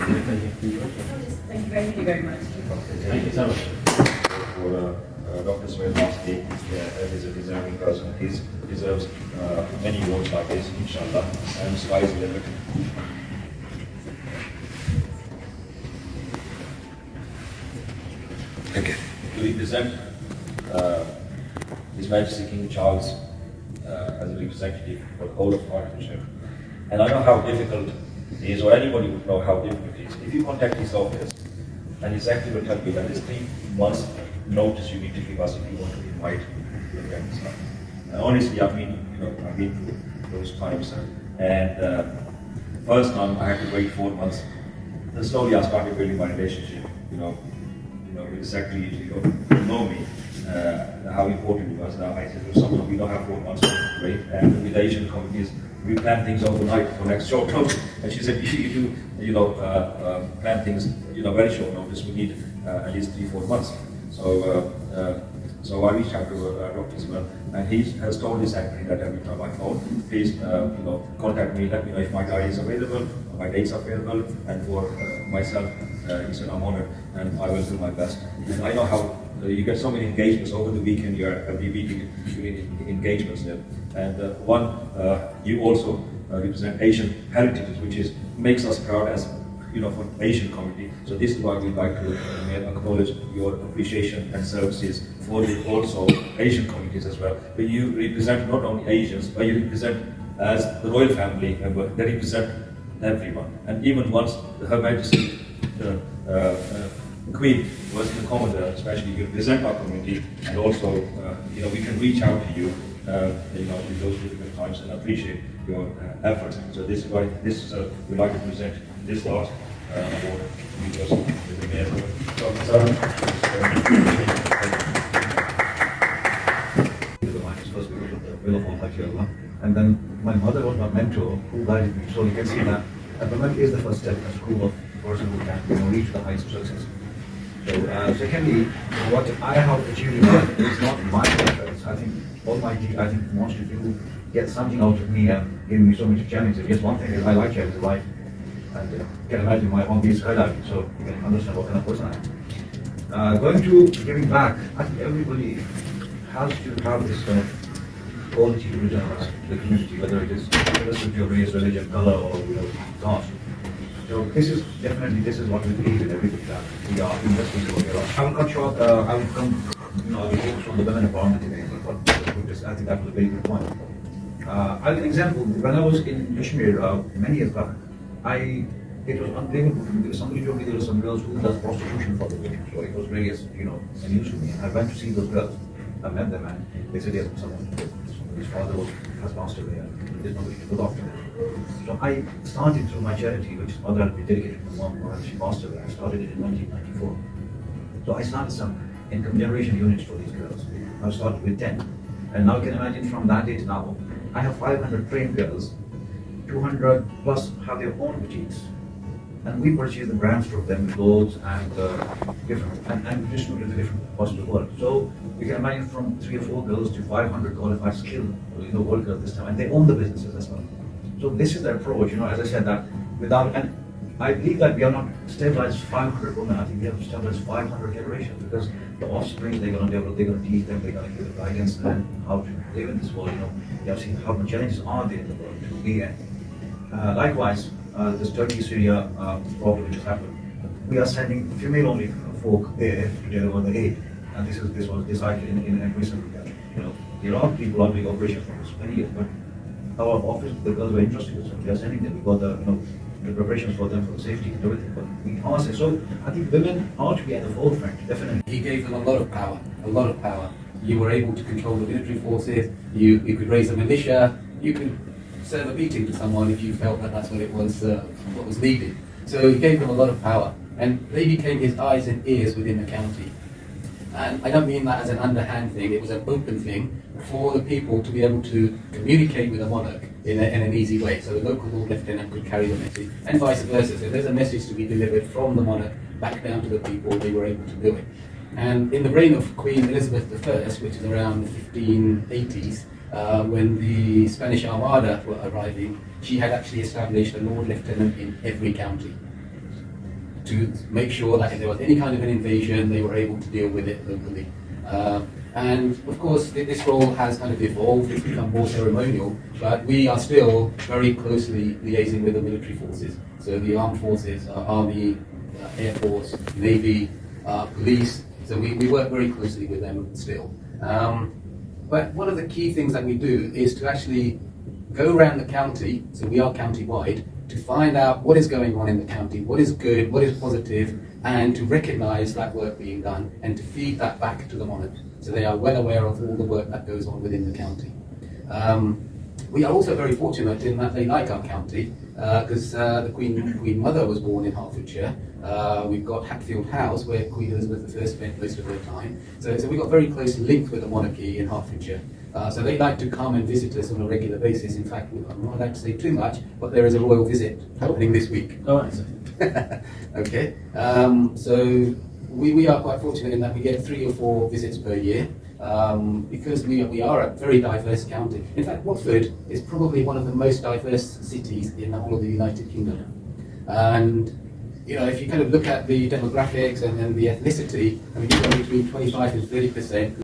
Thank you very much. Thank you so much. For Dr. Swain Mosty, he's a deserving person. He deserves many awards like this, inshallah, and sky is the limit. Okay. To represent His Majesty King Charles as a representative for the whole of Hertfordshire. And I know how difficult it is, or anybody would know how difficult it is. If you contact his office, and his secretary will tell you that there's 3 months notice you need to give us if you want to invite your friends. Honestly, I've been through those times, and first time I had to wait 4 months. And slowly I started building my relationship. With the secretary, you know me, how important it was. Now I said, well, we don't have 4 months to wait, and with Asian communities, we plan things overnight for next short notice. And she said, you do, plan things, very short notice. We need at least 3-4 months. So I reached out to Dr. Ismail, and he has told his secretary that every time I phone, please, contact me, let me know if my diary is available, my dates are available, and for myself, he said, I'm honored, and I will do my best. And I know how you get so many engagements over the weekend. You're every week doing engagements there, and you also represent Asian heritages, which makes us proud as for Asian community. So this is why we'd like to acknowledge your appreciation and services for the also Asian communities as well. But you represent not only Asians, but you represent as the royal family member. They represent everyone. And even once Her Majesty Queen was in the Commodore, especially you represent our community, and also we can reach out to you in those difficult times, and appreciate your efforts. So this is why we'd like to present this last award because with the mayor. And then my mother was my mentor who guided me. So you can see that women is the first step in a school of a person who can reach the heights of success. So secondly, what I have achieved in life is not my efforts. I think Almighty, wants to get something out of me and give me so many challenges. Yes, one thing is I like challenges in life. And you can imagine my hobby is skydiving, so you can understand what kind of person I am. Going to giving back, I think everybody has to have this kind of quality to return to the community, whether it is irrespective of your race, religion, color, or caste. So this is what we believe in everything that we are investing to here. I will cut short. I will come, I will focus on the women empowerment today. I think that was a very good point. I'll give an example. When I was in Kashmir many years back, it was unbelievable for me. Somebody told me there were some girls who does prostitution for the women. So it was very, news to me. I went to see those girls. I met them, and they said, yes, somebody's father has passed away, and there's nobody to look after them. So I started through my charity, which mother had been dedicated to my mom when she passed away. I started it in 1994. So I started some income generation units for these girls. I started with 10. And now you can imagine from that day to now, I have 500 trained girls, 200 plus have their own boutiques. And we purchase the brands from them, clothes and and distribute to different parts of the world. So you can imagine from 3 or 4 girls to 500 qualified skilled workers this time, and they own the businesses as well. So this is the approach, as I said, that and I believe that we are not stabilized 500 women. I think we have to stabilize 500 generations, because the offspring they're going to develop, they're going to teach them, they're going to give the guidance and how to live in this world. You have seen how many challenges are there in the world to be in. Likewise, this Turkey-Syria problem which has happened, we are sending female-only folk there to deliver the aid, and this was decided in recent years. There are people are doing operations for us many years, but our office, the girls were interested, so we are sending them. We got the preparations for them for the safety and everything. But we are so I think women are to be at the forefront, definitely. He gave them a lot of power. You were able to control the military forces. You could raise a militia. You could serve a meeting to someone if you felt that that's what it was, what was needed. So he gave them a lot of power, and they became his eyes and ears within the county. And I don't mean that as an underhand thing. It was an open thing for the people to be able to communicate with the monarch in an easy way. So the local Lord Lieutenant could carry the message, and vice versa. So if there's a message to be delivered from the monarch back down to the people, they were able to do it. And in the reign of Queen Elizabeth I, which is around the 1580s, when the Spanish Armada were arriving, she had actually established a Lord Lieutenant in every county. to make sure that if there was any kind of an invasion, they were able to deal with it locally. And of course, this role has kind of evolved, it's become more ceremonial, but we are still very closely liaising with the military forces. So the armed forces, Army, Air Force, Navy, police, so we work very closely with them still. But one of the key things that we do is to actually go around the county, so we are county-wide, to find out what is going on in the county, what is good, what is positive, and to recognise that work being done and to feed that back to the monarch. So they are well aware of all the work that goes on within the county. We are also very fortunate in that they like our county because the Queen Mother was born in Hertfordshire. We've got Hatfield House where Queen Elizabeth I spent most of her time. So we've got very close link with the monarchy in Hertfordshire. So they like to come and visit us on a regular basis. In fact, I'm not allowed to say too much, but there is a royal visit happening this week. Oh, I see. Okay, so we are quite fortunate in that we get 3 or 4 visits per year because we are a very diverse county. In fact, Watford is probably one of the most diverse cities in the whole of the United Kingdom. And you know, if you kind of look at the demographics and the ethnicity, I mean, you've got between 25 and 30%